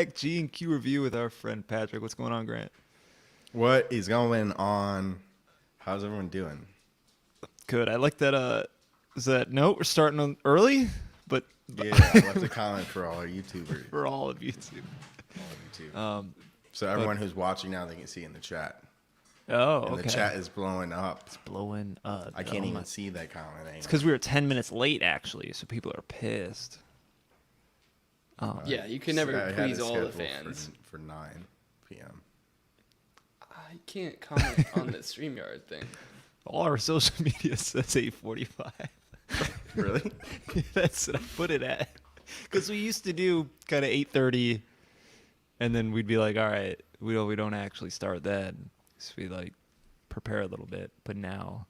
back. G and Q review with our friend Patrick. What's going on, Grant? What is going on? How's everyone doing? Good. I like that. Is that note? We're starting on early, but Yeah, I left a comment for all our YouTubers. for all of YouTube. So everyone who's watching now, they can see in the chat. Oh, And okay. the chat is blowing up. It's blowing up. I can't even see that comment anymore. It's because we were 10 minutes late, actually, so people are pissed. Yeah, you can never I had please it all the scheduled fans. for 9 p.m. I can't comment on the StreamYard thing. All our social media says 8:45. Really? That's what I put it at. Because we used to do kind of 8:30, and then we'd be like, all right, we don't actually start then. So we like prepare a little bit, but now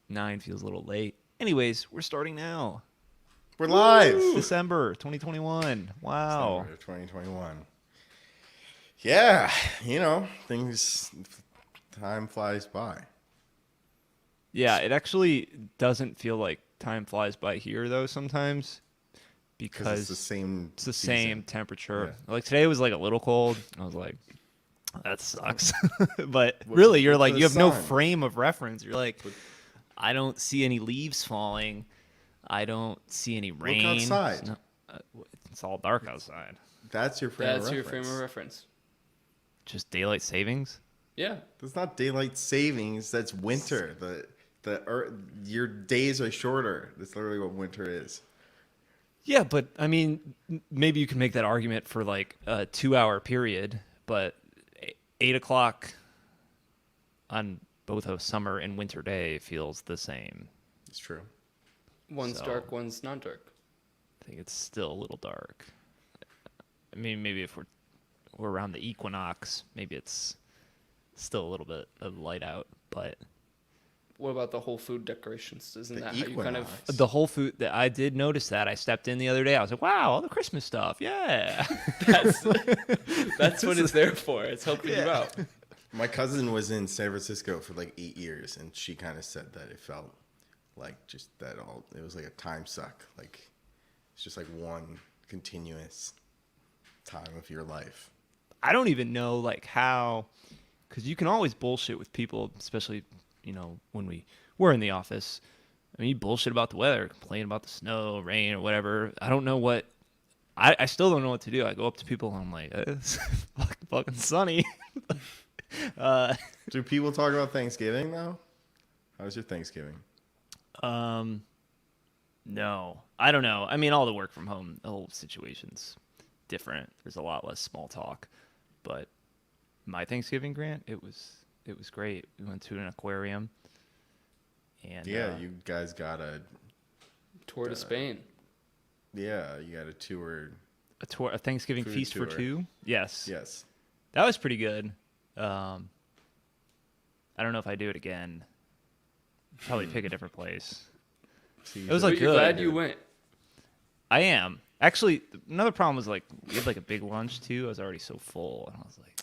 9 feels a little late. Anyways, we're starting now. We're live. December 2021. Wow. December 2021. Yeah, time flies by. Yeah, it actually doesn't feel like time flies by here though sometimes because It's the same. it's the season. same temperature. Yeah. Like today was like a little cold. I was like, that sucks. But really, you're like, the you have no sun. frame of reference. You're like, I don't see any leaves falling. I don't see any rain. outside. No, it's all dark outside. That's your frame. That's of your reference. frame of reference. Just daylight savings. Yeah. That's not daylight savings. That's winter. Your days are shorter. That's literally what winter is. Yeah, but I mean, maybe you can make that argument for like a 2-hour period, but 8 o'clock on both a summer and winter day feels the same. It's true. One's So- dark, one's not dark. I think it's still a little dark. I mean, maybe if we're around the equinox, maybe it's still a little bit of light out, but What about the whole food decorations? Isn't The that how you kind of... equinox. the whole food that I did notice that I stepped in the other day. I was like, wow, all the Christmas stuff. Yeah. That's what it's there for. It's helping you out. My cousin was in San Francisco for like 8 years, and she kind of said that it felt like just that all. It was like a time suck. Like it's just like one continuous time of your life. I don't even know like how, because you can always bullshit with people, especially, when we're in the office. I mean, you bullshit about the weather, complain about the snow, rain, or whatever. I don't know what, I still don't know what to do. I go up to people and I'm like, it's fucking sunny. Do people talk about Thanksgiving now? How was your Thanksgiving? No, I don't know. I mean, all the work from home, the whole situation's different. There's a lot less small talk, but my Thanksgiving, Grant, it was great. We went to an aquarium, and Yeah, you guys got a Tour to Spain. you got a tour. a Thanksgiving Food feast for tour. two. Yes, Yes. that was pretty good. I don't know if I do it again. Probably pick a different place. It was But like you're good. glad you went. I am actually. Another problem was like we had like a big lunch too. I was already so full, and I was like,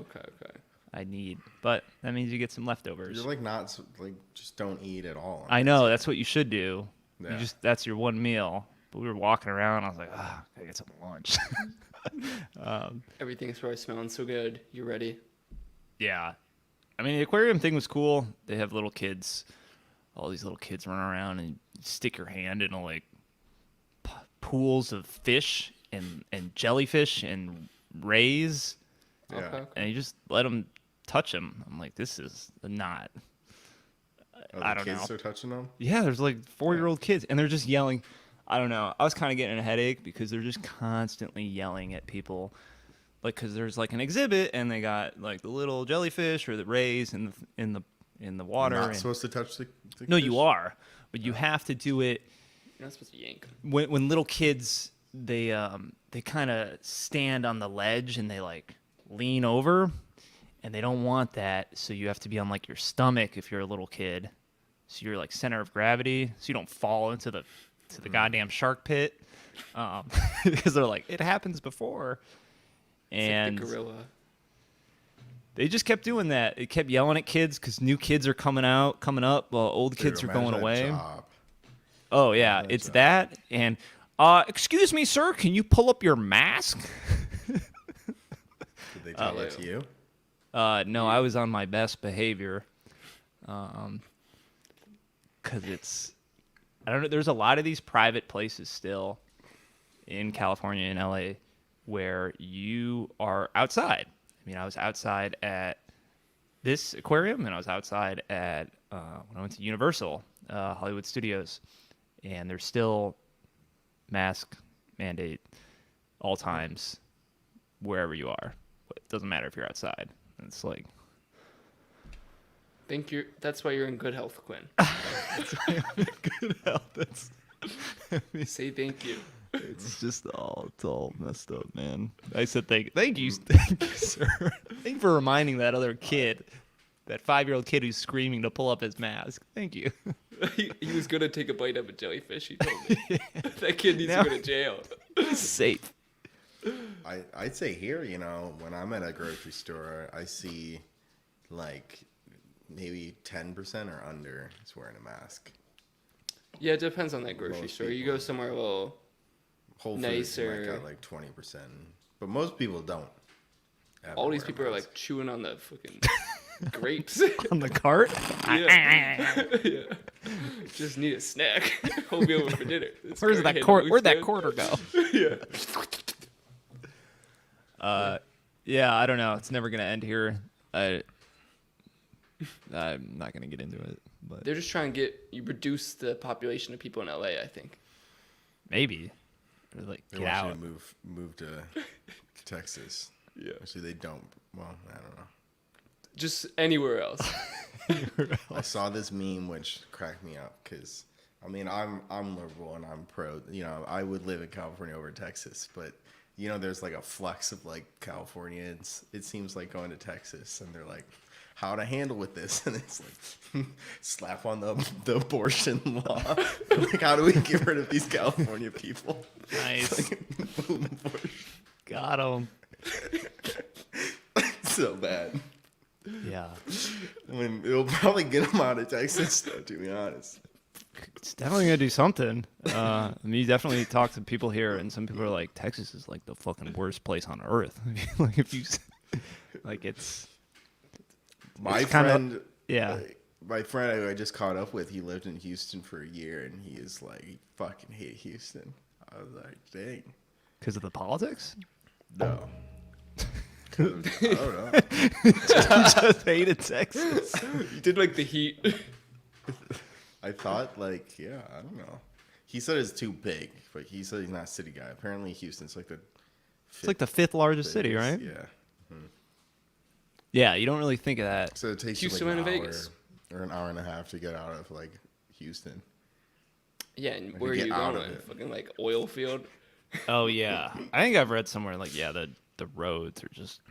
Okay. but that means you get some leftovers. You're like not like just don't eat at all. I know that's what you should do. Yeah. That's your one meal. But we were walking around. I was like, gotta get some lunch. Everything's probably smelling so good. You ready? Yeah, I mean the aquarium thing was cool. They have little kids, all these little kids running around, and you stick your hand in like pools of fish and jellyfish and rays, Yeah. Okay. and you just let them touch them. I'm like, this is not. Oh, I the don't kids know. are touching them. Yeah, there's like 4-year-old kids, and they're just yelling. I don't know. I was kind of getting a headache because they're just constantly yelling at people. Like, because there's like an exhibit, and they got like the little jellyfish or the rays in the water. You're not and- supposed to touch the no, fish? you are, but you have to do it You're not supposed to yank. when little kids they kind of stand on the ledge and they like lean over, and they don't want that, so you have to be on like your stomach if you're a little kid, so you're like center of gravity, so you don't fall into the goddamn shark pit, because they're like, it happens before, It's and like the gorilla. they just kept doing that. It kept yelling at kids because new kids are coming up while old kids are Dude, going imagine that away. job. Oh yeah, That's it's right. that, and Excuse me, sir, can you pull up your mask? Did they tell like- it to you? No, I was on my best behavior. Because it's, I don't know, there's a lot of these private places still in California and LA where you are outside. I mean, I was outside at this aquarium and I was outside at, when I went to Universal, Hollywood Studios, and there's still mask mandate all times wherever you are. But it doesn't matter if you're outside. It's like, That's why you're in good health, Quinn. good health. That's, Say thank you. it's just it's all messed up, man. I said thank you, sir. Thank you for reminding that other kid, that 5-year-old kid who's screaming to pull up his mask. Thank you. He was gonna take a bite of a jellyfish. He told me that kid needs to go to jail. Safe. I'd say here, you know, when I'm at a grocery store, I see like maybe 10% or under is wearing a mask. Yeah, it depends on that grocery Most store. You people. go somewhere a little. Whole Foods might Nicer. got like 20%, but most people don't. ever All these wear a people are mask. like chewing on the fucking grapes. On the cart? Yeah. Yeah. Just need a snack. Hold me over for dinner. This Where's cart that handle quarter? looks Where'd that good. quarter go? Yeah. Yeah, I don't know. It's never gonna end here. I'm not gonna get into it, but They're just trying to reduce the population of people in LA, I think. maybe. Or like They get want out. you to move to Texas. Yeah. Actually, they don't. Well, I don't know. Just anywhere else. I saw this meme which cracked me up because I mean I'm liberal and I'm pro. You know, I would live in California over Texas, but you know, there's like a flux of like Californians. It seems like going to Texas, and they're like, "How to handle with this?" And it's like, slap on the abortion law. Like, how do we get rid of these California people? Nice. Boom, abortion. Got him. So bad. Yeah. I mean, it'll probably get them out of Texas, though, to be honest. It's definitely gonna do something. I mean, you definitely talk to people here, and some people are like, Texas is like the fucking worst place on earth. Like if you, like it's. My It's kinda- friend, yeah. my friend who I just caught up with, he lived in Houston for a year, and he is like, he fucking hate Houston. I was like, dang, Because of the politics? no. I don't know. You just hated Texas. You did like the heat. I thought like, yeah, I don't know. He said it's too big, but he said he's not a city guy. Apparently, Houston's like the. It's like the 5th largest city, right? Yeah. Yeah, you don't really think of that. So it takes Houston you like and an hour Vegas. or an hour and a half to get out of like Houston. Yeah, and Like, where are you you get out going? of it. Fucking like oil field. Oh yeah, I think I've read somewhere like the roads are just,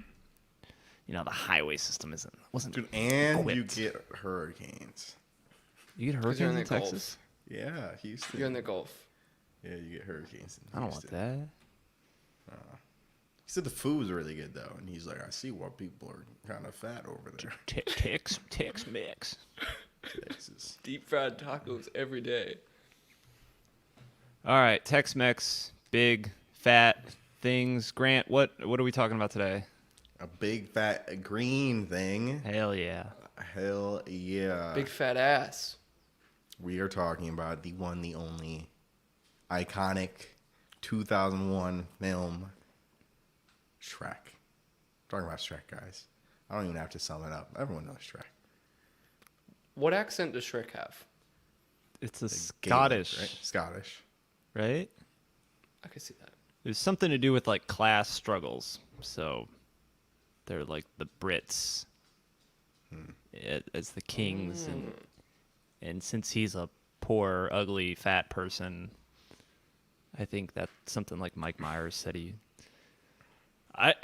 the highway system wasn't. Dude, and you equipped. get hurricanes. You get 'Cause you're hurricanes in in the Texas? Yeah, Houston. You're in the Gulf. Yeah, you get hurricanes in I don't want Houston. that. He said the food was really good though, and he's like, I see why people are kind of fat over there. Tex mix. Texas. Deep fried tacos every day. All right, Tex-Mex, big fat things. Grant, what are we talking about today? A big fat green thing. Hell yeah. Hell yeah. Big fat ass. We are talking about the one, the only iconic 2001 film, Shrek. Talking about Shrek, guys. I don't even have to sum it up. Everyone knows Shrek. What accent does Shrek have? It's a Gaelic, Scottish, right? Scottish. right? I can see that. There's something to do with like class struggles. So they're like the Brits as the kings, and since he's a poor, ugly, fat person, I think that's something like Mike Myers said he. I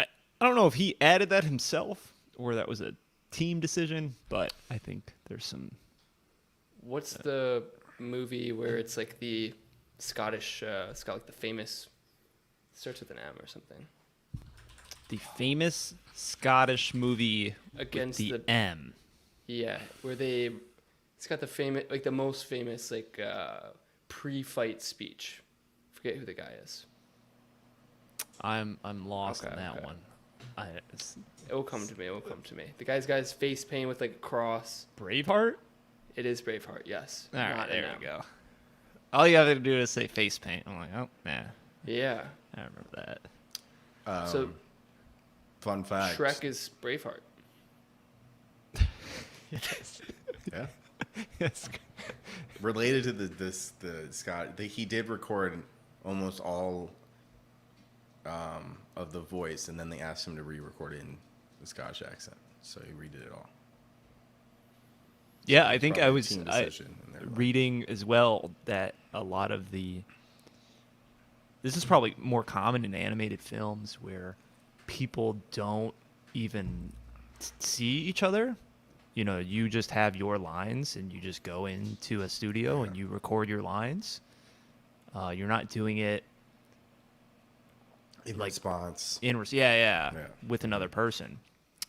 don't know if he added that himself or that was a team decision, but I think there's some. What's the movie where it's like the Scottish, it's got like the famous, starts with an M or something. The famous Scottish movie Against with the the- M. Yeah, where it's got the famous, like the most famous, like pre-fight speech. forget who the guy is. I'm lost Okay, on that okay. one. It's It will come to me. It will come to me. The guy's got his face painted with like a cross. Braveheart. It is Braveheart. Yes. All right, Not there an we M. go. All you have to do is say face paint. I'm like, oh man, Yeah. I remember that. So Fun fact. Shrek is Braveheart. Yes. Yeah. Yes. Related to the Scott, he did record almost all of the voice, and then they asked him to re-record it in the Scottish accent, so he redid it all. Yeah, I think Probably I a was team decision, and they're like, reading as well that a lot of this is probably more common in animated films where people don't even see each other. You know, you just have your lines and you just go into a studio and you record your lines. You're not doing it in like response. yeah, Yeah. with another person.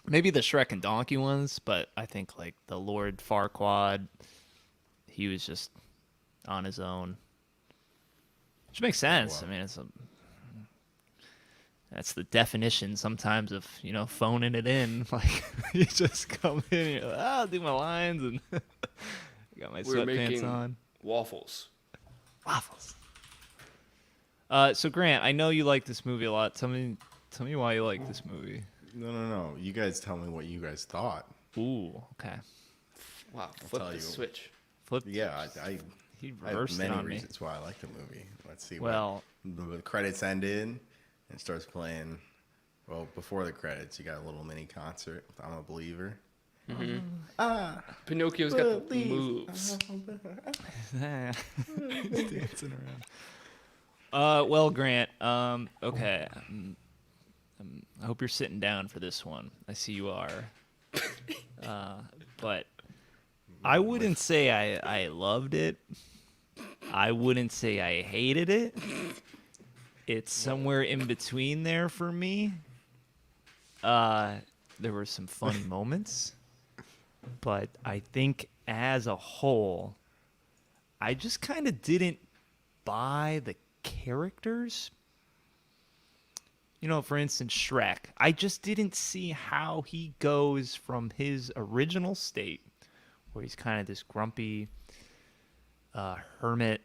Maybe the Shrek and Donkey ones, but I think like the Lord Farquaad, he was just on his own, which makes sense. Wow. I mean, that's the definition sometimes of phoning it in. Like you just come in, and you're like, I'll do my lines, and I got my We're sweatpants making on. waffles. Waffles. So Grant, I know you like this movie a lot. Tell me why you like this movie. No. You guys tell me what you guys thought. Ooh, okay. Wow. tell Flip the you. switch. Flip. Yeah, He I have reversed it many on me. reasons why I like the movie. Let's see. Well, the credits ended and it starts playing. Well, before the credits, you got a little mini concert with "I'm a Believer." Pinocchio's got the moves. He's dancing around. Well, Grant. Okay. I hope you're sitting down for this one. I see you are. But I wouldn't say I loved it. I wouldn't say I hated it. It's somewhere in between there for me. There were some funny moments, but I think as a whole, I just kind of didn't buy the characters. For instance, Shrek. I just didn't see how he goes from his original state, where he's kind of this grumpy hermit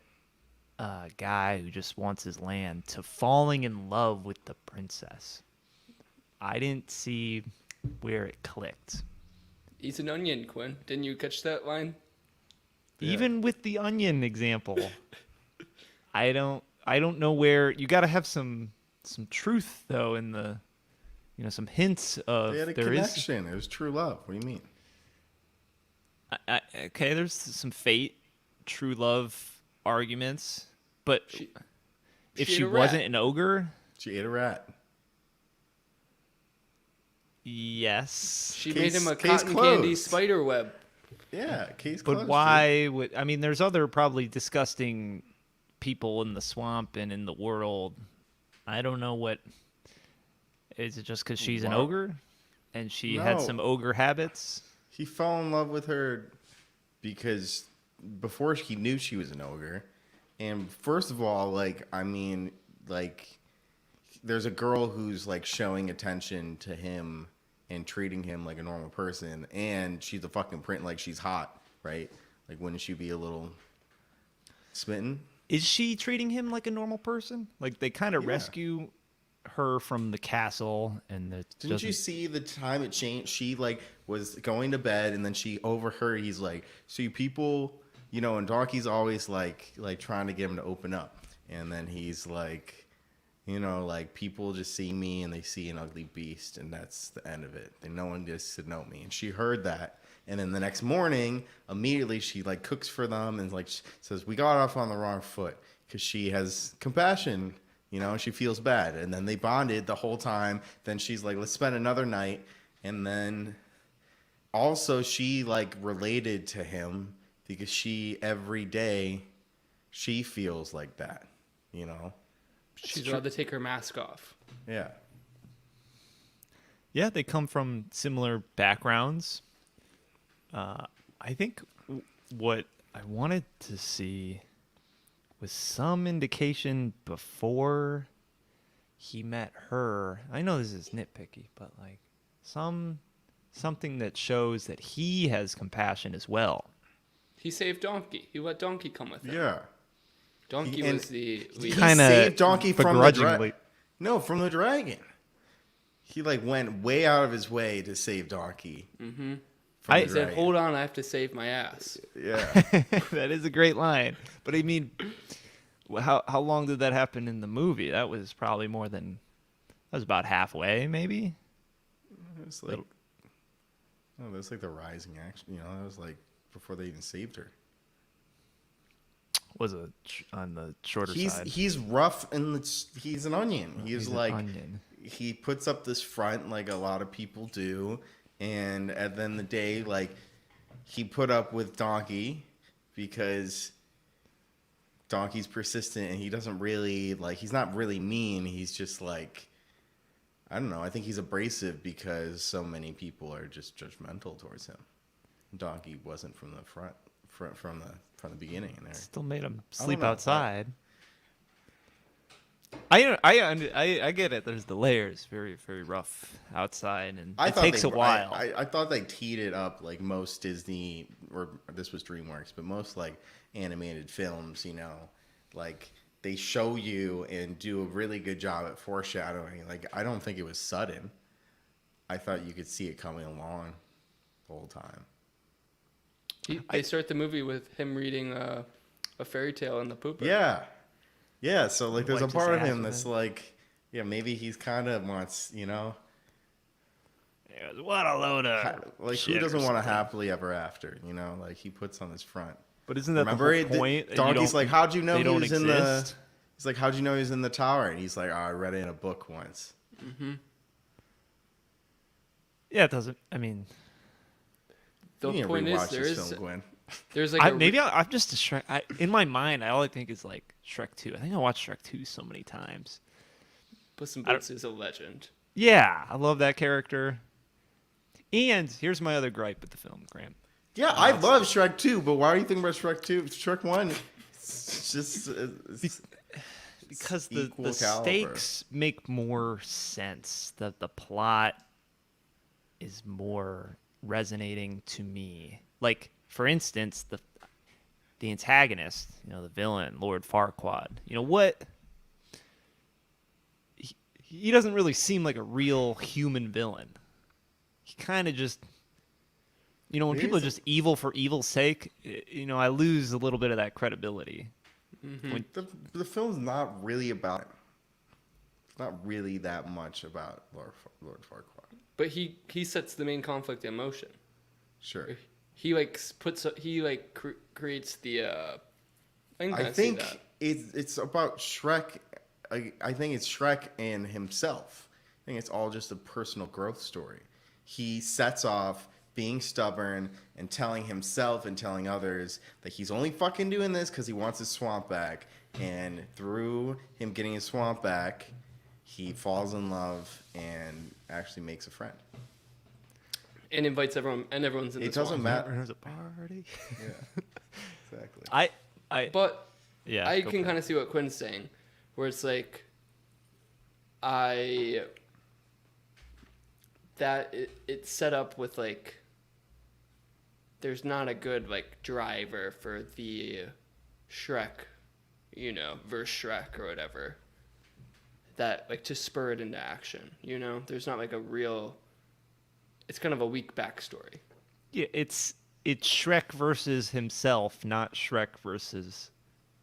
guy who just wants his land, to falling in love with the princess. I didn't see where it clicked. Eat an onion, Quinn. Didn't you catch that line? Yeah. Even with the onion example, I don't know where. You got to have some truth though in the some hints of They had a there is. connection. It was true love. What do you mean? Okay, there's some fate, true love arguments, but if she ate she a rat. wasn't an ogre, She ate a rat. yes. She Case- made him a case cotton candy closed. spider web. Yeah, case But closed. why would I mean? There's other probably disgusting people in the swamp and in the world. I don't know what. Is it just because she's an Wow. ogre, and she had No. some ogre habits? He fell in love with her because before he knew she was an ogre. And first of all, there's a girl who's like showing attention to him and treating him like a normal person, and she's a fucking print, like she's hot, right? Like, wouldn't she be a little smitten? Is she treating him like a normal person? Like they kind of Yeah. rescue her from the castle, and Didn't you see the time it changed? She like was going to bed, and then she overheard. He's like, "So you people, and Donkey's always like trying to get him to open up." And then he's like, like people just see me and they see an ugly beast, and that's the end of it. And no one gets to know me. And she heard that, and then the next morning, immediately she like cooks for them and like says, "We got off on the wrong foot," because she has compassion. She feels bad. And then they bonded the whole time. Then she's like, let's spend another night. And then also she like related to him because every day she feels like that, She's allowed to take her mask off. Yeah. Yeah, they come from similar backgrounds. I think what I wanted to see was some indication before he met her. I know this is nitpicky, but like something that shows that he has compassion as well. He saved Donkey. He let Donkey come with him. Yeah. Donkey And was the He lead. Kinda saved Donkey from the begrudgingly. from the dragon. He like went way out of his way to save Donkey. Mm-hmm. From He the said, dragon. "Hold on, I have to save my ass." Yeah. That is a great line. But I mean, how long did that happen in the movie? That was probably that was about halfway, maybe. It was like, that was like the rising action. You know, that was like before they even saved her. Was on the shorter side. He's rough and he's an onion. He's an like onion. He puts up this front like a lot of people do, and at the end of the day, like he put up with Donkey because Donkey's persistent and he doesn't really like. He's not really mean. He's just like, I don't know. I think he's abrasive because so many people are just judgmental towards him. Donkey wasn't from the front from the beginning. And there, Still made him I don't sleep know. outside. I get it. There's the layers, very very rough outside, and it takes a while. I thought they teed it up like most Disney, or this was DreamWorks, but most like animated films, you know, like they show you and do a really good job at foreshadowing. Like I don't think it was sudden. I thought you could see it coming along the whole time. They start the movie with him reading a fairy tale in the pooper. Yeah. Yeah, so like there's a Wipes his part of ass him with that's it. like, yeah, maybe he's kind of wants, you know, What a load of like shit who or doesn't want a something. happily ever after, you know, like he puts on his front. But isn't that Remember the whole point? that you Donkey's don't- like, how'd you know they he don't was in the? exist? He's like, how'd you know he was in the tower? And he's like, oh, I read it in a book once. Mm-hmm. Yeah, it doesn't. I mean, The You need to point is, rewatch there this is film, Gwen. there's like I'm just a Shrek. In my mind, all I think is like Shrek 2. I think I watched Shrek 2 so many times. Puss in I don't- Boots is a legend. Yeah, I love that character. And here's my other gripe with the film, Graham. Yeah, I love Shrek 2, but why are you thinking about Shrek 2? Shrek 1, it's just it's Because the equal caliber. stakes make more sense. The plot is more resonating to me. Like, for instance, the antagonist, you know, the villain, Lord Farquaad. You know what? He doesn't really seem like a real human villain. He kind of just, you know, when He people are is- just evil for evil's sake, you know, I lose a little bit of that credibility. Mm-hmm. the film's not really about. It's not really that much about Lord Farquaad. But he sets the main conflict in motion. Sure. He like creates the. I can I kinda see think that. it's about Shrek. I think it's Shrek and himself. I think it's all just a personal growth story. He sets off being stubborn and telling himself and telling others that he's only fucking doing this because he wants his swamp back. And through him getting his swamp back, he falls in love and actually makes a friend. And invites everyone, and everyone's in the It doesn't swamp. matter. There's a party. Yeah, exactly. But Yeah, I go can for it. kind of see what Quinn's saying, where it's like, it's set up with like, there's not a good like driver for the Shrek, you know, versus Shrek or whatever. That like to spur it into action, you know. There's not like a real. It's kind of a weak backstory. Yeah, it's Shrek versus himself, not Shrek versus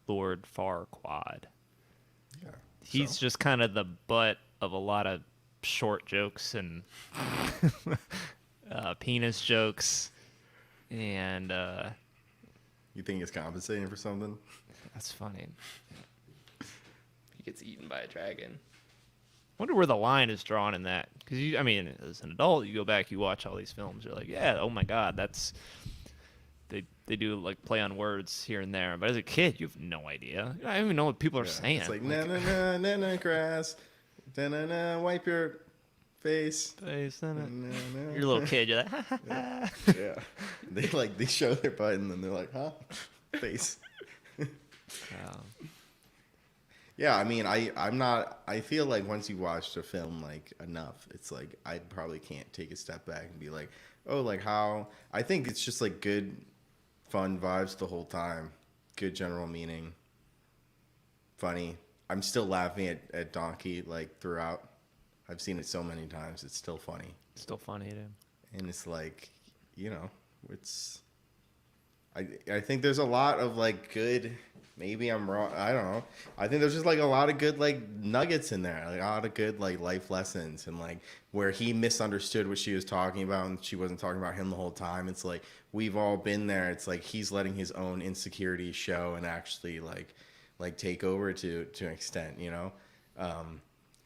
Lord Farquaad. Yeah. He's So, just kind of the butt of a lot of short jokes and penis jokes, and you think it's compensating for something? that's funny. He gets eaten by a dragon. Wonder where the line is drawn in that, because I mean, as an adult, you go back, you watch all these films, you're like, yeah, oh my god, that's they do like play on words here and there, but as a kid, you have no idea. I don't even know what people are saying. It's like na na na na na grass, na na na wipe your face. Face, na, na. Na, na. You're a little kid, you're like, ha, ha, ha. Yeah, they show their butt and then they're like, huh, face. Um, Yeah, I mean, I'm not. I feel like once you watch the film like enough, it's like I probably can't take a step back and be like, oh, like how. I think it's just like good, fun vibes the whole time. Good general meaning. Funny. I'm still laughing at Donkey like throughout. I've seen it so many times. It's still funny, Still funny, dude. and it's like, you know, it's. I think there's a lot of like good. Maybe I'm wrong. I don't know. I think there's just like a lot of good like nuggets in there, like a lot of good like life lessons, and like where he misunderstood what she was talking about and she wasn't talking about him the whole time. It's like we've all been there. It's like he's letting his own insecurities show and actually like take over to an extent. You know,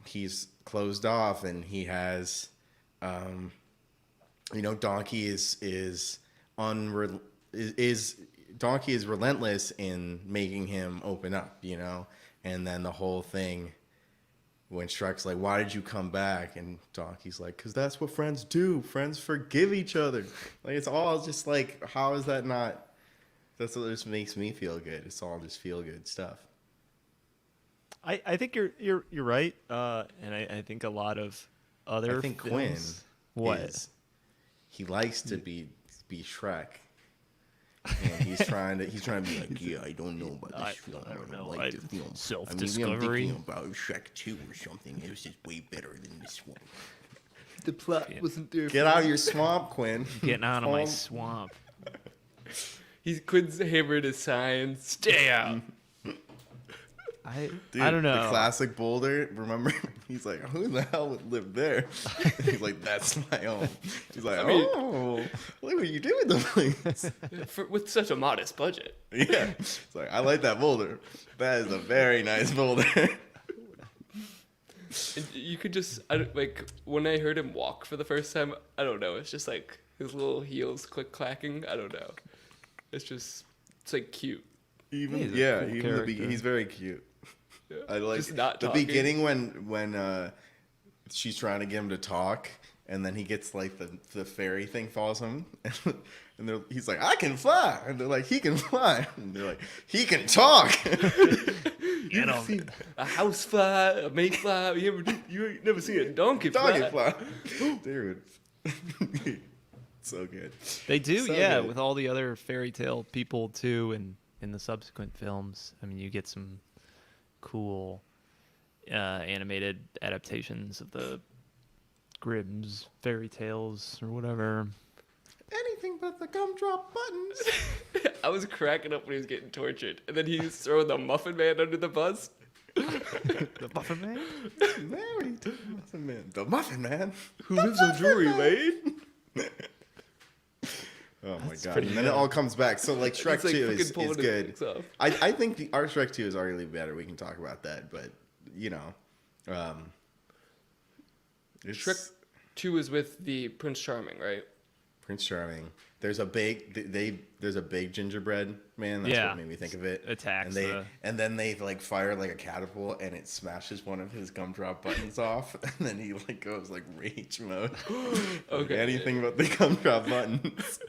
he's closed off and he has, you know, Donkey is Donkey is relentless in making him open up, you know? And then the whole thing when Shrek's like, why did you come back? And Donkey's like, because that's what friends do. Friends forgive each other. Like, it's all just like, how is that not? That's what just makes me feel good. It's all just feel good stuff. I think you're right, and I think a lot of other. I think films, Quinn he likes to be Shrek. And he's trying to be like, yeah, I don't know about this film. I don't like the film. Self-discovery. I'm thinking about Shrek 2 or something. It was just way better than this one. The plot wasn't there. Get out of your swamp, Quinn. Getting out of my swamp. Quinn's hammered his sign. Stay out. Dude, I don't know. The classic Boulder, remember? He's like, who the hell would live there? He's like, that's my home. He's like, oh, look what you do with the place. With such a modest budget. Yeah. It's like, I like that boulder. That is a very nice boulder. You could just, like, when I heard him walk for the first time, I don't know. It's just like his little heels click-clacking. I don't know. It's like cute. He's a cool even character. he's very cute. Yeah. I like Just not the talking. beginning when she's trying to get him to talk, and then he gets like the fairy thing follows him, and he's like, I can fly, and they're like, he can fly, and they're like, he can talk. Get him. See a house fly, a mayfly. You ain't never seen a donkey fly. Doggy fly, dude. So good. They do, So yeah, good. with all the other fairy tale people too, and in the subsequent films. I mean, you get some cool animated adaptations of the Grimm's fairy tales or whatever. Anything but the gumdrop buttons. I was cracking up when he was getting tortured, and then he's throwing the Muffin Man under the bus. The Muffin Man? Married to the Muffin Man. The Muffin Man. Who lives on Drury Lane? Oh my god! pretty And then it good. all comes back. So like Shrek It's like 2 fucking is pulling his good. legs off. I think our Shrek 2 is arguably better. We can talk about that, but you know, it's Shrek 2 is with the Prince Charming, right? Prince Charming. There's a big there's a big gingerbread man. That's Yeah. what made me think of it. Attacks and then they like fire like a catapult and it smashes one of his gumdrop buttons off, and then he like goes like rage mode. Okay. Anything but the gumdrop buttons.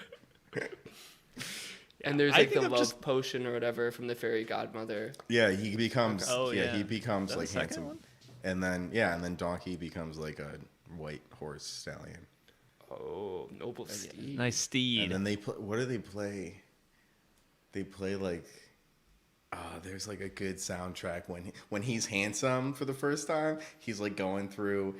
And there's I like think the I'm love just- potion or whatever from the fairy godmother. Yeah, he becomes. Oh, yeah. He becomes Is that like the second handsome, one? and then Donkey becomes like a white horse stallion. Oh, noble steed. Nice steed. And then they play. What do they play? They play like. There's like a good soundtrack when he's handsome for the first time. He's like going through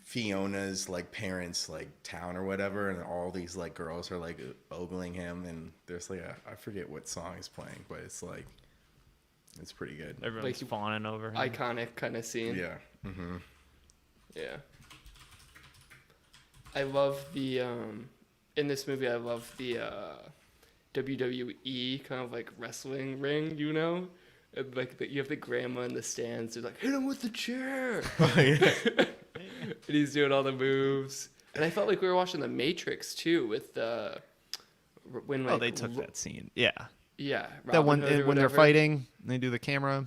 Fiona's like parents like town or whatever, and all these like girls are like ogling him, and there's like I forget what song is playing, but it's like it's pretty good. Everyone's like, fawning over him. Iconic kind of scene. Yeah. Mm-hmm. Yeah. I love the in this movie. I love the WWE kind of like wrestling ring. You know, and, like you have the grandma in the stands. They're like, hit him with the chair. And he's doing all the moves. And I felt like we were watching The Matrix too, with the when like they took that scene. Yeah. Yeah, That one Robin Hood or when they're whatever, fighting, they do the camera.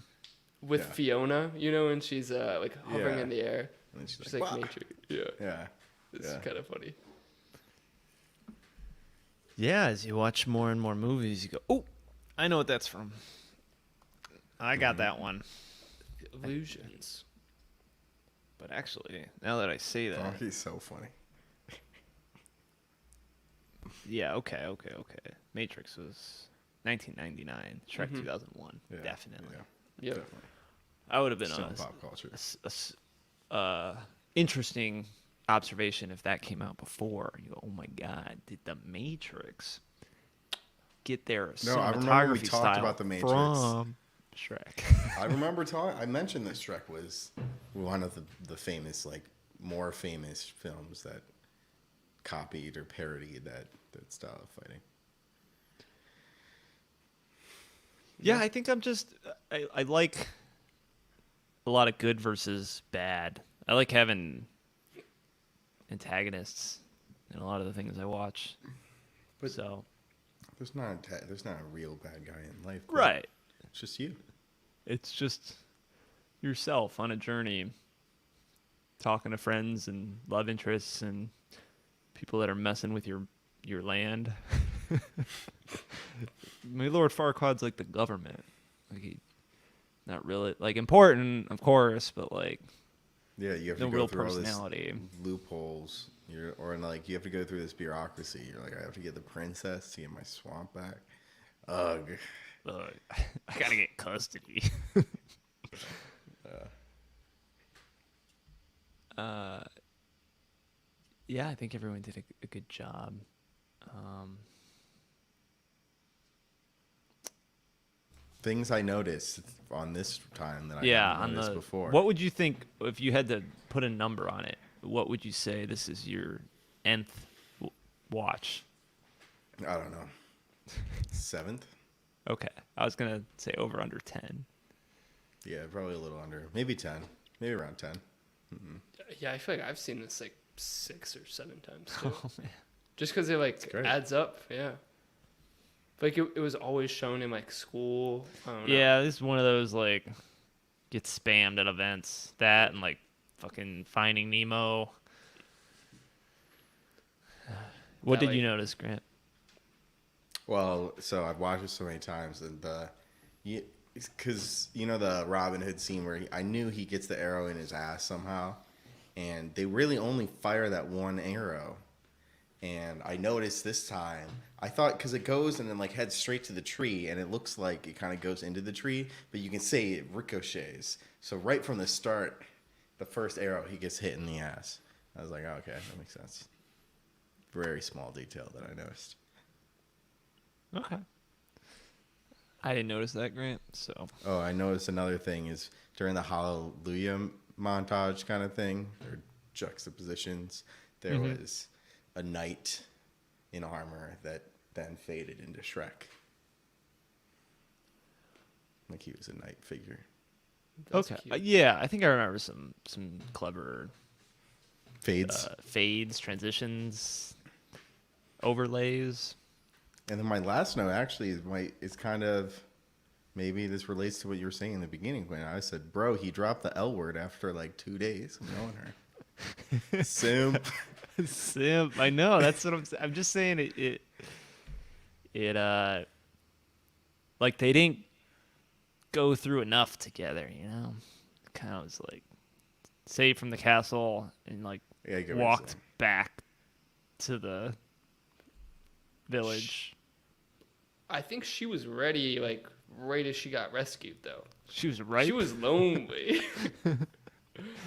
with Yeah. Fiona, you know, and she's like hovering Yeah. in the air. And then she's She's like, like "Wah." Matrix. Yeah, Yeah. it's Yeah. kind of funny. Yeah, as you watch more and more movies, you go, "Oh, I know what that's from." I got that one. Illusions. But actually, now that I say that, Donkey's so funny. yeah, okay. Matrix was 1999. Shrek 2001, Yeah, definitely. Yeah, Yep. definitely. I would have been Still a, pop culture. interesting observation if that came out before. You go, oh my God, did the Matrix get their No, I remember we cinematography talked style about the Matrix. from Shrek? I mentioned that Shrek was one of the famous, like, more famous films that copied or parodied that style of fighting. Yeah, I think I like a lot of good versus bad. I like having antagonists in a lot of the things I watch. But So, there's not a real bad guy in life. right. It's just you. It's just yourself on a journey, talking to friends and love interests and people that are messing with your land. My Lord Farquaad's like the government. Like he, not really like important, of course, but like Yeah, you have no to go real through personality. all this loopholes. You have to go through this bureaucracy. You're like, I have to get the princess to get my swamp back. Ugh. I gotta get custody. Yeah, I think everyone did a good job. Things I noticed on this time that I Yeah, hadn't on noticed the before. what would you think if you had to put a number on it? What would you say this is your nth watch? I don't know. 7th? Okay, I was gonna say over under 10. Yeah, probably a little under. Maybe 10. Maybe around 10. Yeah, I feel like I've seen this like 6 or 7 times too. Oh man, Just because it like great. adds up. Yeah. Like it was always shown in like school. I don't know. yeah, this is one of those like gets spammed at events. That and like fucking Finding Nemo. What Yeah, did you like- notice, Grant? Well, so I've watched it so many times, and because the Robin Hood scene where I knew he gets the arrow in his ass somehow, and they really only fire that one arrow. And I noticed this time, I thought because it goes and then like heads straight to the tree, and it looks like it kind of goes into the tree, but you can say it ricochets. So right from the start, the first arrow he gets hit in the ass. I was like, oh, okay, that makes sense. Very small detail that I noticed. Okay. I didn't notice that, Grant. So Oh, I noticed another thing is during the Hallelujah montage kind of thing, or juxtapositions, there was a knight in armor that then faded into Shrek. Like he was a knight figure. That's okay, cute. yeah, I think I remember some clever Fades. fades, transitions, overlays. And then my last note actually is kind of, maybe this relates to what you were saying in the beginning when I said, bro, he dropped the L word after like 2 days of knowing her. Simp. Simp. I know. That's what I'm just saying. It like they didn't go through enough together. Kind of was like saved from the castle and like Yeah, I get what you're walked saying. back to the village. I think she was ready like right as she got rescued though. She was right. She was lonely.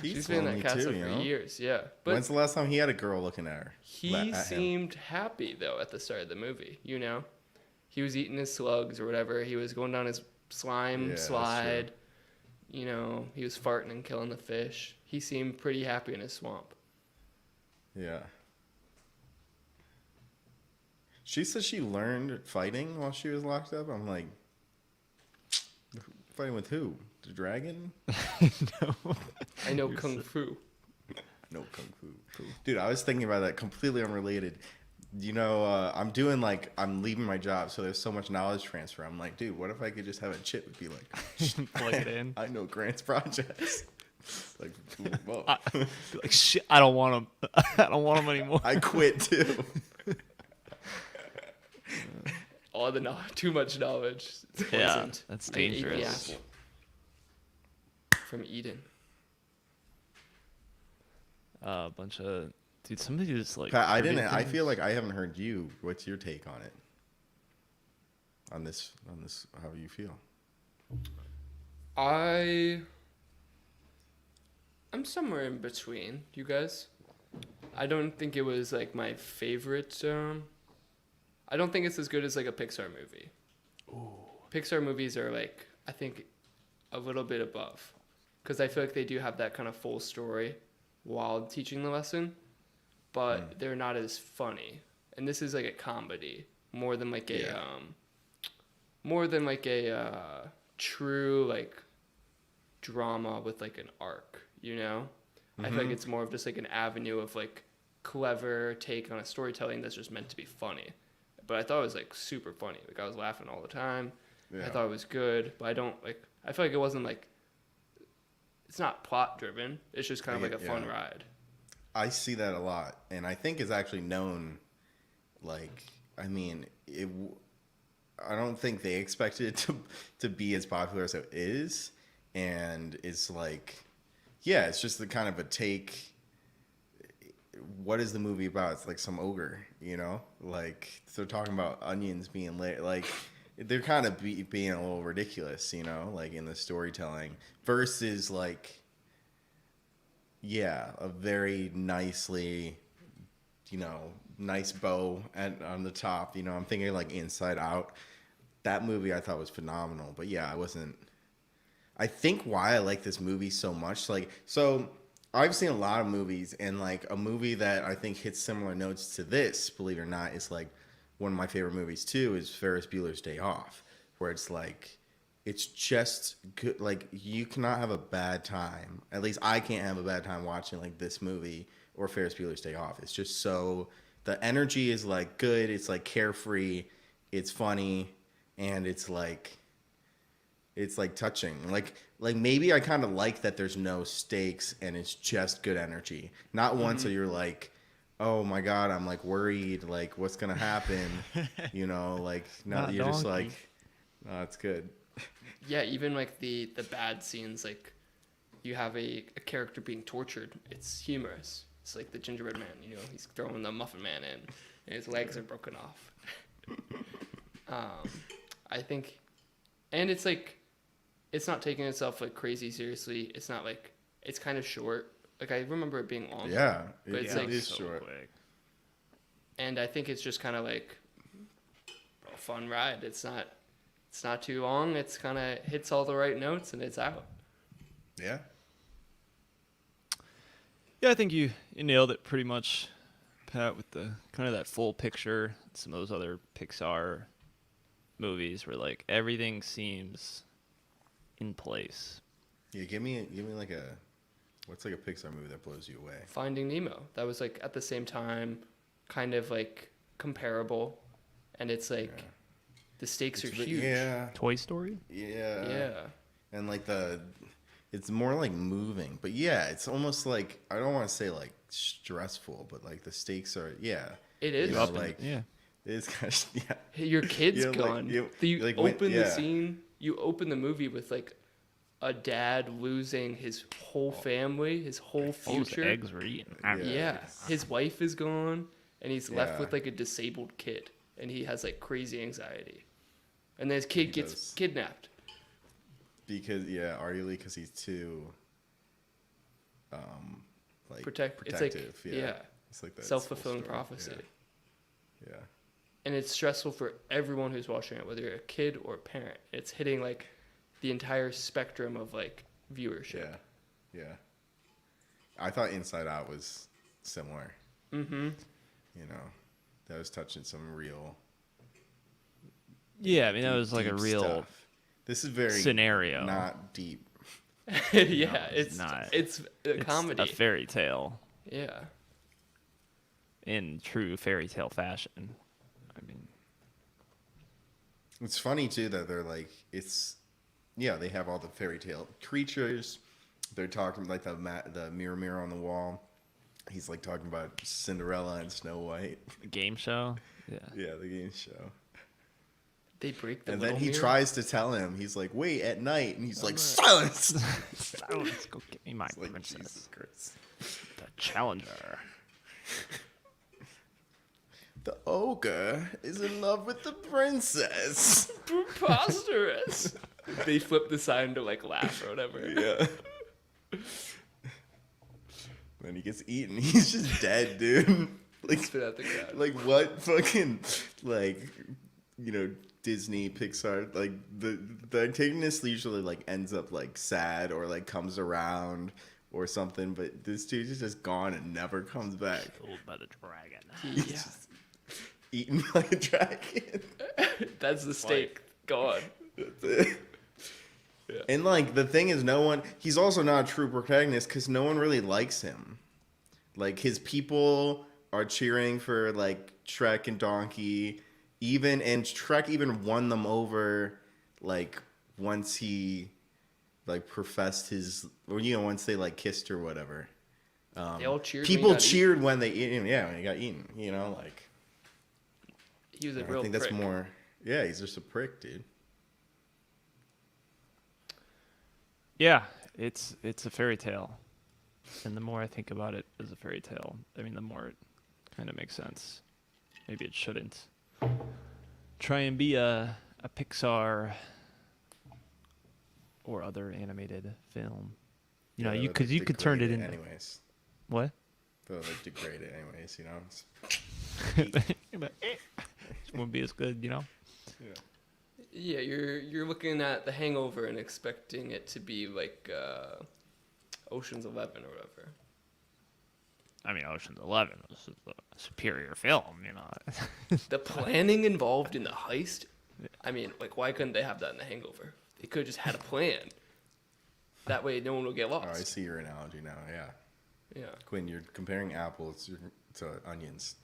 He's She's been in that lonely castle too, for you know? years, yeah. But When's the last time he had a girl looking at her? he At him? seemed happy though at the start of the movie, He was eating his slugs or whatever. He was going down his slime Yeah, that's slide. He was farting and killing the fish. He seemed pretty happy in his swamp. Yeah. She said she learned fighting while she was locked up. I'm like, fighting with who? The dragon? No. I know kung fu. No kung fu. Dude, I was thinking about that completely unrelated. I'm leaving my job, so there's so much knowledge transfer. I'm like, dude, what if I could just have a chip be like, Plug it in. I know Grant's projects. Like, whoa. Like shit. I don't want them. I don't want them anymore. I quit too. All the too much knowledge. It's Yeah, poisoned. that's I ate the dangerous. apple. from Eden. A bunch of dude. Somebody just like. Pat, trivia I feel things. like I haven't heard you. What's your take on it? On this, how you feel? I'm somewhere in between, you guys. I don't think it was like my favorite. I don't think it's as good as like a Pixar movie. Ooh. Pixar movies are like, I think, a little bit above, because I feel like they do have that kind of full story while teaching the lesson, but they're not as funny. And this is like a comedy more than like a true like drama with like an arc, you know? I feel like it's more of just like an avenue of like clever take on a storytelling that's just meant to be funny. But I thought it was like super funny. Like I was laughing all the time. Yeah. I thought it was good, but I feel like it wasn't like, it's not plot driven. It's just kind of like a fun ride. I see that a lot, and I think it's actually known. Like, I mean, I don't think they expected it to be as popular as it is, and it's like, yeah, it's just the kind of a take. What is the movie about? It's like some ogre, you know, like they're talking about onions being lit, like they're kind of being a little ridiculous, you know, like in the storytelling versus like. Yeah, a very nicely, you know, nice bow on the top. You know, I'm thinking like Inside Out. That movie I thought was phenomenal. But yeah, I think why I like this movie so much, like, so I've seen a lot of movies, and like a movie that I think hits similar notes to this, believe it or not, is like one of my favorite movies too, is Ferris Bueller's Day Off, where it's like, it's just good. Like, you cannot have a bad time. At least I can't have a bad time watching like this movie or Ferris Bueller's Day Off. It's just so, the energy is like good. It's like carefree. It's funny, and it's like touching. Like maybe I kind of like that there's no stakes and it's just good energy. Not one so you're like, oh my God, I'm like worried. Like, what's gonna happen? You know, like now you're just like, no, it's good. Yeah, even like the bad scenes, like you have a character being tortured. It's humorous. It's like the gingerbread man, you know, he's throwing the muffin man in, and his legs are broken off. I think, and it's like, it's not taking itself like crazy seriously. It's not like, it's kind of short. Like I remember it being long. Yeah, but it's like it is so short. quick. And I think it's just kind of like a fun ride. It's not too long. It's kind of hits all the right notes and it's out. Yeah. Yeah, I think you nailed it pretty much, Pat, with the kind of that full picture. Some of those other Pixar movies where like everything seems in place. Yeah, give me like what's like a Pixar movie that blows you away? Finding Nemo. That was like at the same time kind of like comparable, and it's like the stakes are huge. Yeah. Toy Story? Yeah. Yeah. And like it's more like moving, but yeah, it's almost like, I don't want to say like stressful, but like the stakes are, It is. You know, like, yeah. it's kind of, yeah. Your kid's Yeah, like, gone. You like open yeah. the scene. You open the movie with like a dad losing his whole family, his whole All those future. eggs were eaten. Yeah. His wife is gone, and he's left Yeah. with like a disabled kid, and he has like crazy anxiety, and then his kid He gets does. kidnapped. Because arguably because he's too like It's protective. like, yeah. It's like that Self-fulfilling story. prophecy. Yeah. And it's stressful for everyone who's watching it, whether you're a kid or a parent. It's hitting like the entire spectrum of like viewership. Yeah. I thought Inside Out was similar. Mm-hmm. You know, that was touching some real. Yeah, I mean that was like a deep real stuff. This is very scenario. not deep. Yeah, it's not. It's a It's comedy. a fairy tale Yeah. in true fairy tale fashion. I mean, It's funny too that they're like, they have all the fairy tale creatures. They're talking like the mirror on the wall. He's like talking about Cinderella and Snow White. the game show. Yeah. Yeah, the game show. They break the And little then he mirror? tries to tell him. He's like, wait, at night. And he's like, right. silence. Silence, go get me my It's like, princess. Jesus Christ. The challenger. The ogre is in love with the princess. Preposterous. They flip the sign to like laugh or whatever. Yeah. When he gets eaten, he's just dead, dude. Like, Spit out the crowd. like what fucking, like, you know, Disney, Pixar, like, the antagonist usually, like, ends up, like, sad or, like, comes around or something, but this dude is just gone and never comes back. Killed by the dragon. Yeah. Eaten by a dragon. That's the stake. Gone. That's it. Yeah. And, like, the thing is, he's also not a true protagonist because no one really likes him. Like, his people are cheering for, like, Shrek and Donkey. And Shrek even won them over, like, once he, like, professed his, or, you know, once they, like, kissed or whatever. They all cheered. People cheered when they eat him. Yeah, when he got eaten, you know, like. He was a I real think prick. that's more, yeah, he's just a prick, dude. Yeah, it's a fairy tale. And the more I think about it as a fairy tale, I mean, the more it kind of makes sense. Maybe it shouldn't try and be a Pixar or other animated film. You know, Yeah, you they'll, could like, turn it degrade into anyways. what? They'll, like, degrade it anyways, you know? It won't be as good, you know. Yeah, you're looking at The Hangover and expecting it to be like Ocean's 11 or whatever. I mean, Ocean's 11 was a superior film, you know. The planning involved in the heist. I mean, like, why couldn't they have that in The Hangover? They could have just had a plan. That way, no one will get Oh, I lost. see your analogy now, yeah. Yeah. Quinn, you're comparing apples to onions.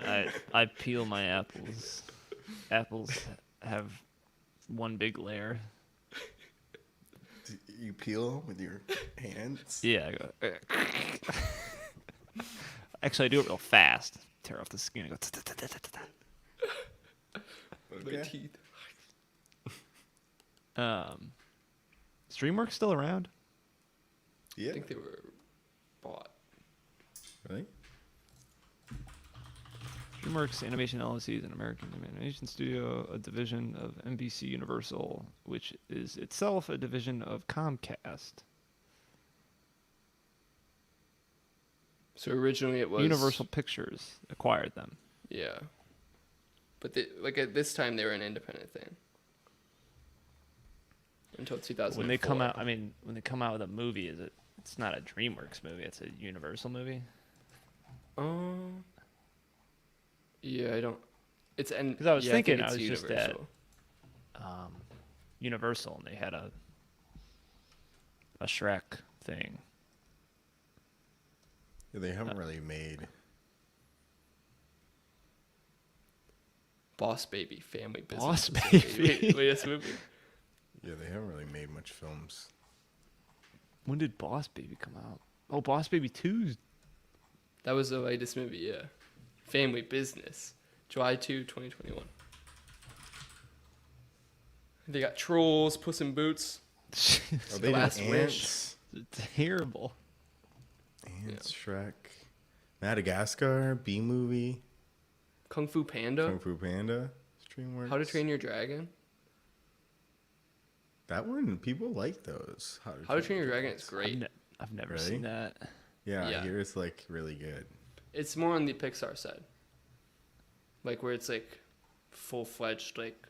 I peel my apples. Apples have one big layer. Do you peel with your hands? Yeah. I go, actually, I do it real fast. Tear off the skin. I go. My Okay. teeth. Is DreamWorks still around? Yeah. I think they were bought. Really? DreamWorks Animation LLC is an American animation studio, a division of NBC Universal, which is itself a division of Comcast. So originally it was Universal Pictures acquired them. Yeah. But like at this time they were an independent thing. Until 2004. When they come out, I mean, when they come out with a movie, it's not a DreamWorks movie, it's a Universal movie? Yeah, I don't. It's and 'Cause I was thinking, think I it's was just at- Universal. Universal, and they had a Shrek thing. Yeah, they haven't really made. Boss Baby, Family Business. Boss Facility. Baby. Wait, this movie. Yeah, they haven't really made much films. When did Boss Baby come out? Oh, Boss Baby 2's. That was the latest movie, yeah. Family Business, July 2, 2021. They got Trolls, Puss in Boots. Oh, they did Last Ants. Terrible. Ants, Shrek, Madagascar, B movie, Kung Fu Panda. Kung Fu Panda, DreamWorks. How to Train Your Dragon. That one, people like those. How to Train Your Dragon is great. I've never Really? seen that. Yeah, Yeah. I hear it's like really good. It's more on the Pixar side. Like where it's like full-fledged like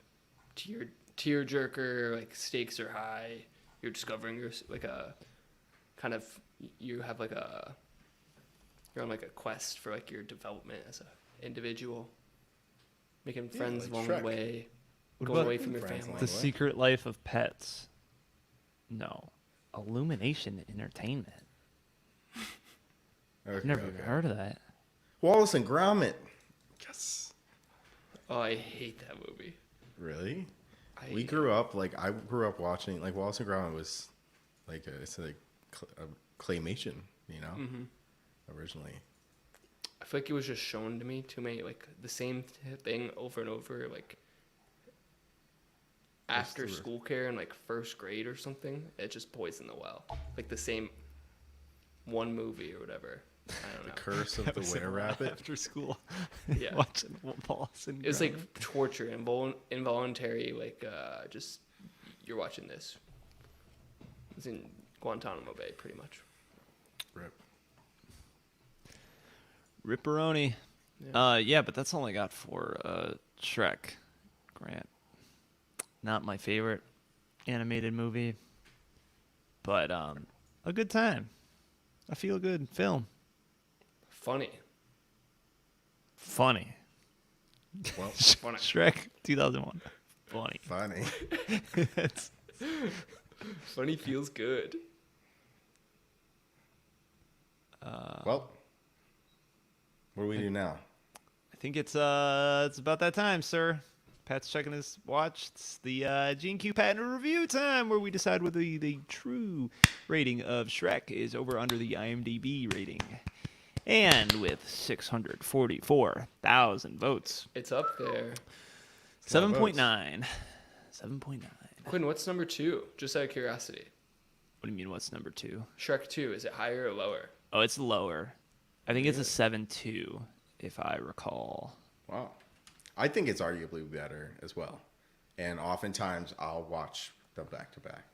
tear jerker, like stakes are high. You're discovering like a kind of you have like you're on like a quest for like your development as an individual. Making Yeah, friends like along Shrek. the way. What Going about away from your Friends family. The What? Secret Life of Pets? No. Illumination Entertainment. Okay, Never even heard of that. Wallace and Gromit. Yes. Oh, I hate that movie. Really? I We grew up I grew up watching like Wallace and Gromit was like a claymation, you know, originally. I feel like it was just shown to me too many like the same thing over and over. Like after school care in like first grade or something. It just poisoned the well. Like the same one movie or whatever. I don't know. Curse of the Were Rabbit. After school. Yeah. Watching Wallace and It was like Gromit. torture, involuntary, like just you're watching this. It's in Guantanamo Bay, pretty much. Rip. Ripperoni. Yeah. Yeah, but that's all I got for Shrek. Grant. Not my favorite animated movie, but a good time. A feel good film. Funny. Funny. Well, Funny. Shrek 2001. Funny. funny. That's- Funny feels good. Well, what do we do now? I think it's about that time, sir. Pat's checking his watch. It's the G&Q Patent Review time, where we decide whether the true rating of Shrek is over or under the IMDb rating. And with 644,000 votes, It's up there. 7.9. 7.9. Quinn, what's number 2? Just out of curiosity. What do you mean? What's number 2? Shrek 2, is it higher or lower? Oh, it's lower. I think it's a 7.2, if I recall. Wow. I think it's arguably better as well. And oftentimes I'll watch them back to back.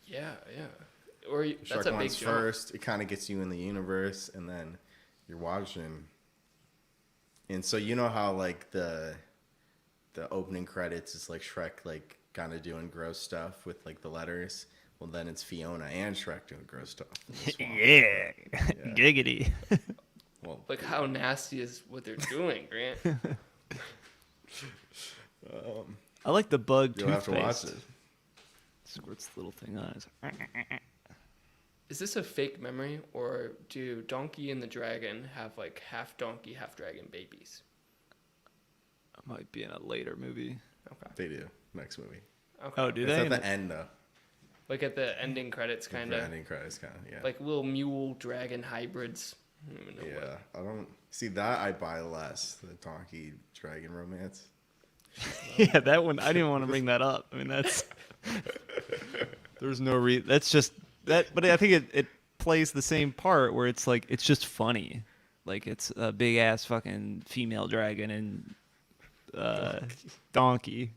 Yeah. Or that's Shark a big one's jump. first. It kind of gets you in the universe, and then you're watching. And so you know how like the opening credits is like Shrek like kind of doing gross stuff with like the letters. Well, then it's Fiona and Shrek doing gross stuff. Yeah. Giggity. Well, Like, how nasty is what they're doing, Grant? I like the bug you'll have toothpaste. to watch it. Squirts the little thing on his. Is this a fake memory, or do Donkey and the Dragon have, like, half donkey, half dragon babies? Might be in a later movie. Okay. They do next movie. Okay. Oh, do It's they? at the end though. Like at the ending credits, kind The of. ending credits, kind of. Yeah. Like little mule dragon hybrids. I don't even know yeah. what. I don't see that. I buy less the donkey dragon romance. Yeah, that one. I didn't want to bring that up. I mean, that's. There's no reason. That's just that. But I think it plays the same part where it's like it's just funny, like it's a big ass fucking female dragon and donkey.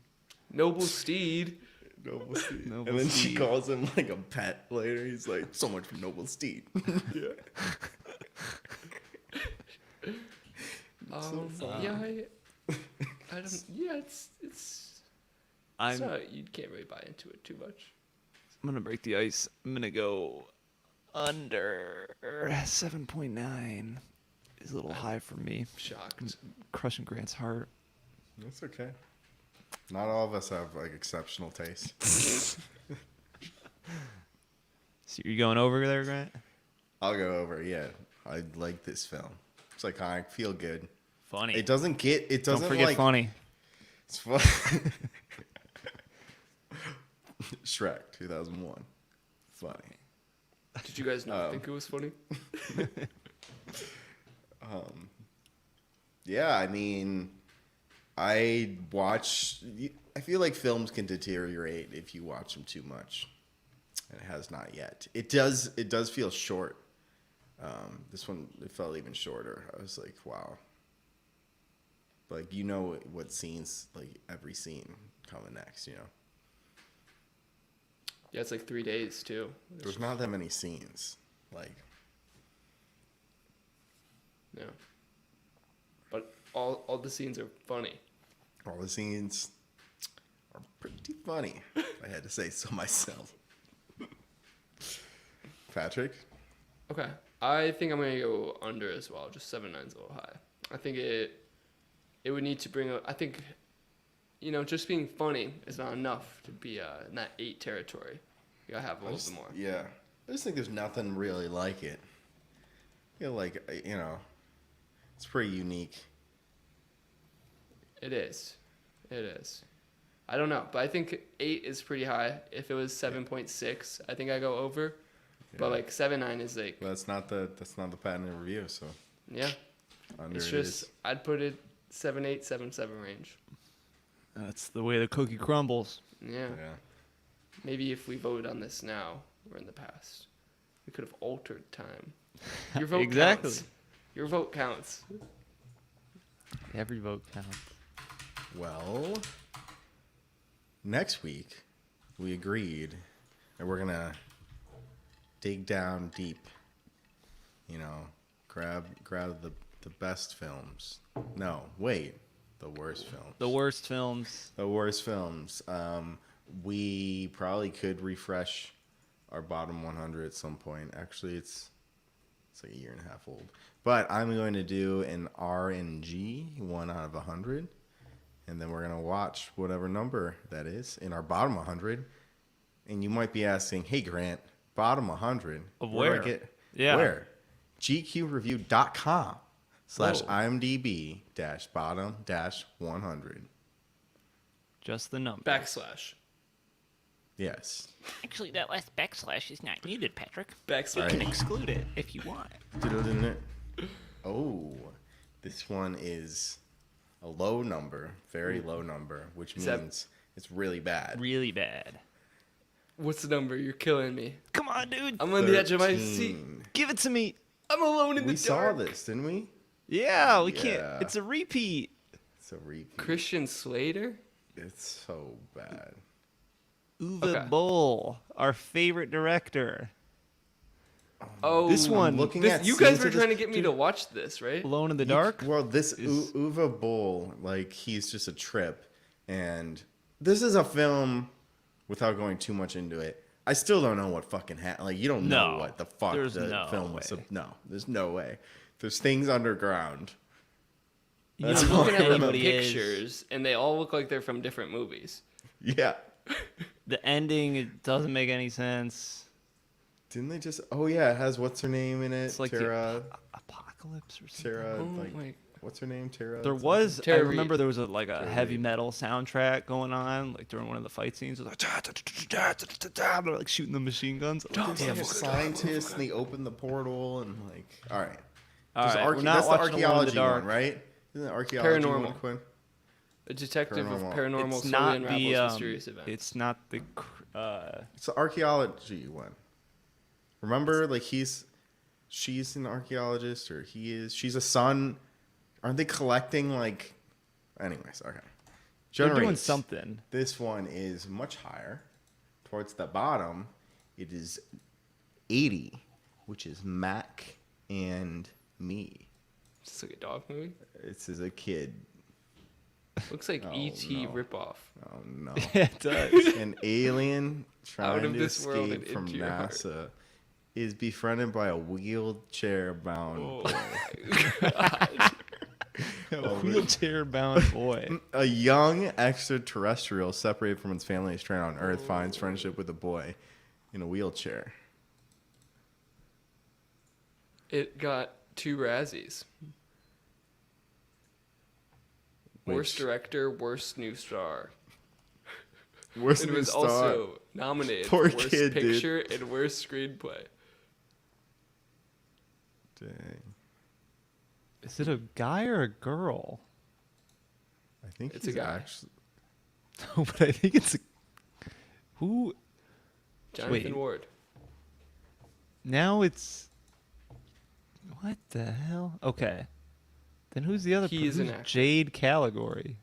Noble steed. Noble Steed. Noble And then she Steed. calls him like a pet later. He's like, so much for Noble Steed. Yeah. Yeah, I don't. Yeah, it's I'm not, you can't really buy into it too much. gonna break the ice. I'm gonna go under 7.9. Is a little high for me. Shocked. Crushing Grant's heart. That's okay. Not all of us have like exceptional taste. So you're going over there, Grant? I'll go over. Yeah, I like this film. It's like I feel good. Funny. It doesn't get. It doesn't Don't forget like. funny. It's fun. Shrek 2001. Funny. Did you guys not think it was funny? Yeah, I mean, I feel like films can deteriorate if you watch them too much, and it has not yet. It does feel short. This one, it felt even shorter. I was like, wow. Like, you know what scenes, like every scene coming next, you know? Yeah, it's like 3 days too. There's not that many scenes. Like, Yeah. But all the scenes are funny. all the scenes are pretty funny, if I had to say so myself. Patrick? Okay. I think I'm gonna go under as well. Just 7.9's a little high. I think it would need to bring I think, just being funny is not enough to be in that 8 territory. You gotta have a little bit more. Yeah. I just think there's nothing really like it. It's pretty unique. It is. I don't know, but I think 8 is pretty high. If it was 7.6, I think I go over. But Yeah. like 7.9 is like, But that's not the patent in review, so yeah. under It's it just is. I'd put it 7.8, 7.7 range. That's the way the cookie crumbles. Yeah. Yeah. Maybe if we voted on this now or in the past, we could have altered time. Your vote Exactly. counts. Your vote counts. Every vote counts. Well, next week we agreed that we're gonna dig down deep. You know, grab the best films. No, wait, the worst films. The worst films. The worst films. We probably could refresh our bottom 100 at some point. Actually, it's like a year and a half old. But I'm going to do an RNG, 1 out of 100. And then we're going to watch whatever number that is in our bottom 100. And you might be asking, hey, Grant, bottom 100? Of Where do I where? get? Yeah. Where? GQreview.com/IMDb-bottom-100. Just the number. Backslash. Yes. Actually, that last backslash is not needed, Patrick. Backslash. Right. You can exclude it if you want. Oh, this one is a low number, very low number, which Is that- means it's really bad. Really bad. What's the number? You're killing me. Come on, dude. I'm on the edge of my 13. seat. Give it to me. I'm alone in We the saw dark. this, didn't we? Yeah, we Yeah. can't. It's a repeat. It's a repeat. Christian Slater? It's so bad. Uwe Okay. Boll, our favorite director. Oh, This one- Looking this, at you guys scenes were of trying to this- get me to watch this, right? Alone in the Dark. Well, this is- Uwe Boll, like, he's just a trip. And this is a film, without going too much into it, I still don't know what fucking happened. Like, you don't know No, what the fuck there's the no film was. way. No, there's no way. There's things underground. You That's I'm know all looking I at the remember. anybody is. pictures, and they all look like they're from different movies. Yeah. The ending, it doesn't make any sense. Didn't they just? Oh yeah, it has what's her name in it? It's like Tara. Apocalypse or something. Tara. Oh like, my- what's her name? Tara. There something? was. I Tara remember Reid. there was a Tara heavy Reid. metal soundtrack going on, like during one of the fight scenes. It was like they're like shooting the machine guns. Like, There's like a scientist, and they open the portal, and like, all right. All There's right, we're not that's the watching Alone in the archaeology Dark. one, right? Isn't it archaeology one, Paranormal. Quinn? A detective of Paranormal. paranormal It's slowly not unravels the. mysterious events. It's not the. It's the archaeology one. Remember, like she's an archaeologist, or he is. She's a son. Aren't they collecting like? Anyways, okay. They're doing Generates. something. This one is much higher. Towards the bottom, it is 80, which is Mac and me. It's like a dog movie. This is a kid. Looks like Oh, E.T. no. ripoff. Oh no. It does. An alien trying of to this world escape and from into your heart. NASA is befriended by a wheelchair-bound Oh boy. my god. A wheelchair-bound boy. A young extraterrestrial separated from its family is stranded on Earth finds friendship with a boy in a wheelchair. It got 2 Razzies. Worst Which- director, worst new star. Worst It new was star. also nominated Poor for worst kid, dude. picture and worst screenplay. Dang. Is it a guy or a girl? I think It's he's a guy. actually. No, but I think it's a. Who? Jonathan Wait. Ward. Now it's. What the hell? Okay. Then who's the other? He is an who's actor. Jade Caligari.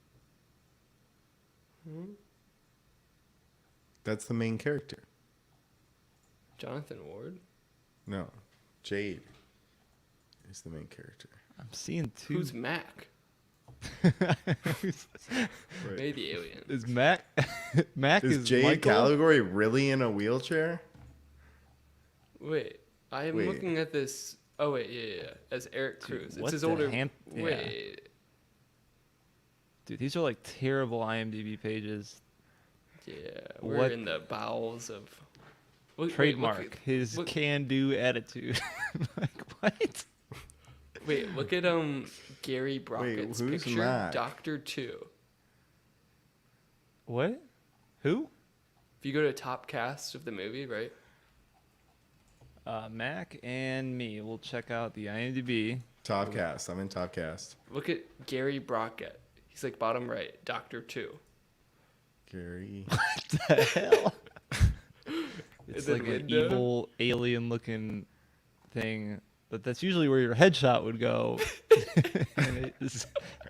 That's the main character. Jonathan Ward? No, Jade is the main character. I'm seeing two. Who's Mac? Who's- Right. Maybe Alien. is Mac? Mac Is is Jade Michael? Caligari really in a wheelchair? Wait, I am Wait. looking at this. Oh wait, yeah. As Eric Dude, Cruz. what It's his the older. yeah. Wait, Dude, these are like terrible IMDb pages. yeah. We're What- in the bowels of. Wait, Trademark Look, his look- can-do attitude. Like what? wait, look at Gary Brockett's who's picture. Mac? Doctor 2. What? Who? If you go to top cast of the movie, right? Mac and me. We'll check out the IMDb. Topcast. I'm in Topcast. Look at Gary Brockett. He's like bottom right. Doctor 2. Scary. the hell? It's the like an window? evil alien-looking thing, but that's usually where your headshot would go. And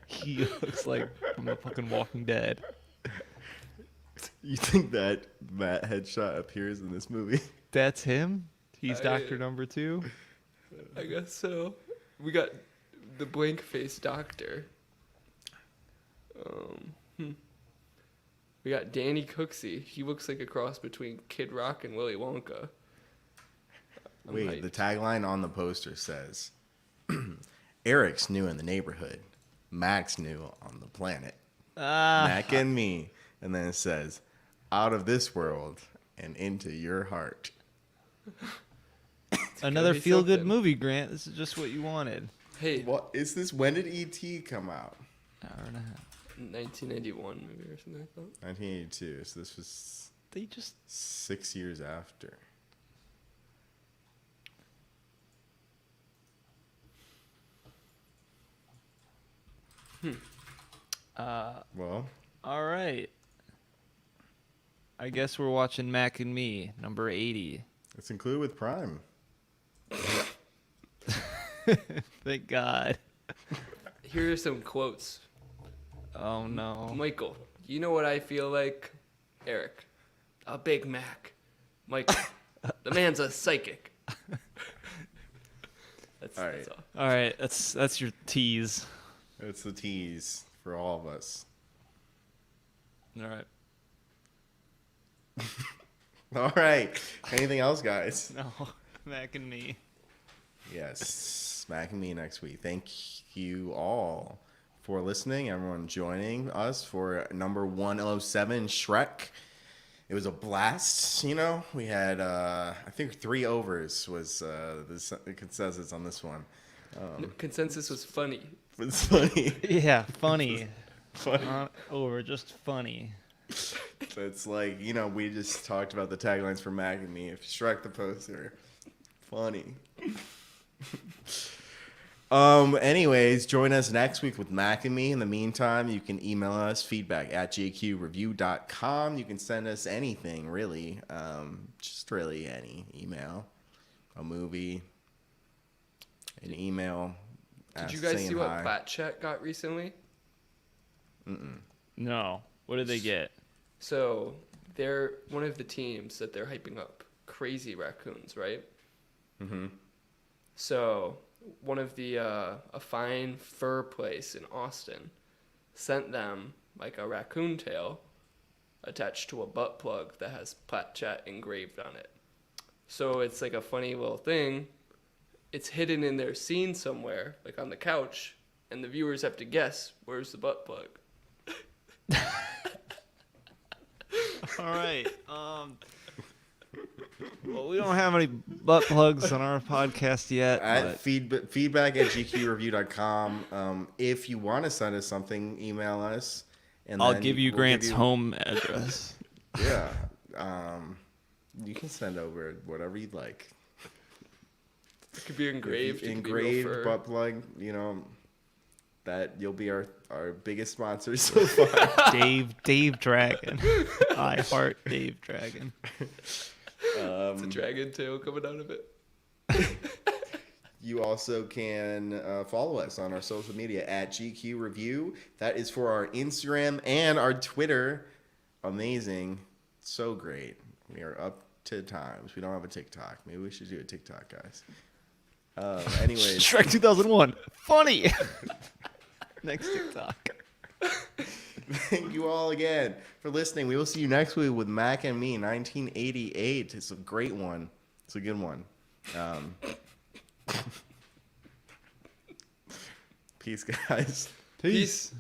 he looks like from the fucking Walking Dead. You think that Matt headshot appears in this movie? That's him. He's I- Doctor Number 2. I guess so. We got the blank face doctor. We got Danny Cooksey. He looks like a cross between Kid Rock and Willy Wonka. I'm Wait, hyped. the tagline on the poster says, Eric's new in the neighborhood. Mac's new on the planet. Mac and me. And then it says, out of this world and into your heart. Another be feel-good something. movie, Grant. This is just what you wanted. Hey, What is this? When did E.T. come out? Hour and a half. 1991 maybe or something like that. 1982. So this was They just 6 years after. Well, all right. I guess we're watching Mac and Me, number 80. it's included with Prime. Thank God. Here are some quotes. Oh no. Michael, you know what I feel like? Eric, a Big Mac. Michael, the man's a psychic. That's All all. right. That's all. All right, that's your tease. It's the tease for all of us. All right. All right. Anything else, guys? No, Mac and Me. Yes. Smack me next week. Thank you all for listening. Everyone joining us for number 107, Shrek. It was a blast, you know. We had, I think 3 overs was the consensus on this one. Consensus was funny. It's funny. Yeah, funny. Funny. Not over, just funny. It's like, you know, we just talked about the taglines for Mac and Me. If Shrek the poster, funny. Anyways, join us next week with Mac and Me. In the meantime, you can email us feedback@jqreview.com. You can send us anything, really. Just really any email, a movie, an email. Did you guys saying see what hi. Plat Chat got recently? No. What did they get? So they're one of the teams that they're hyping up. Crazy Raccoons, right? Mm-hmm. So one of the a fine fur place in Austin sent them like a raccoon tail attached to a butt plug that has Plat Chat engraved on it. So it's like a funny little thing. It's hidden in their scene somewhere, like on the couch, and the viewers have to guess where's the butt plug. All right. Well, we don't have any butt plugs on our podcast yet. At feedback@gqreview.com. If you want to send us something, email us. And I'll then give you we'll Grant's you- home address. Yeah. You can send over whatever you'd like. It could be engraved. it could be real Engraved fur. butt plug, you know, that you'll be our biggest sponsor so far. Dave Dragon. I heart Dave Dragon. It's a dragon tail coming out of it. You also can follow us on our social media at GQ Review. That is for our Instagram and our Twitter. Amazing. So great. We are up to times. We don't have a TikTok. Maybe we should do a TikTok, guys. Anyways. Shrek 2001. Funny. Next TikTok. Thank you all again for listening. We will see you next week with Mac and Me, 1988. It's a great one. It's a good one. Peace, guys. Peace.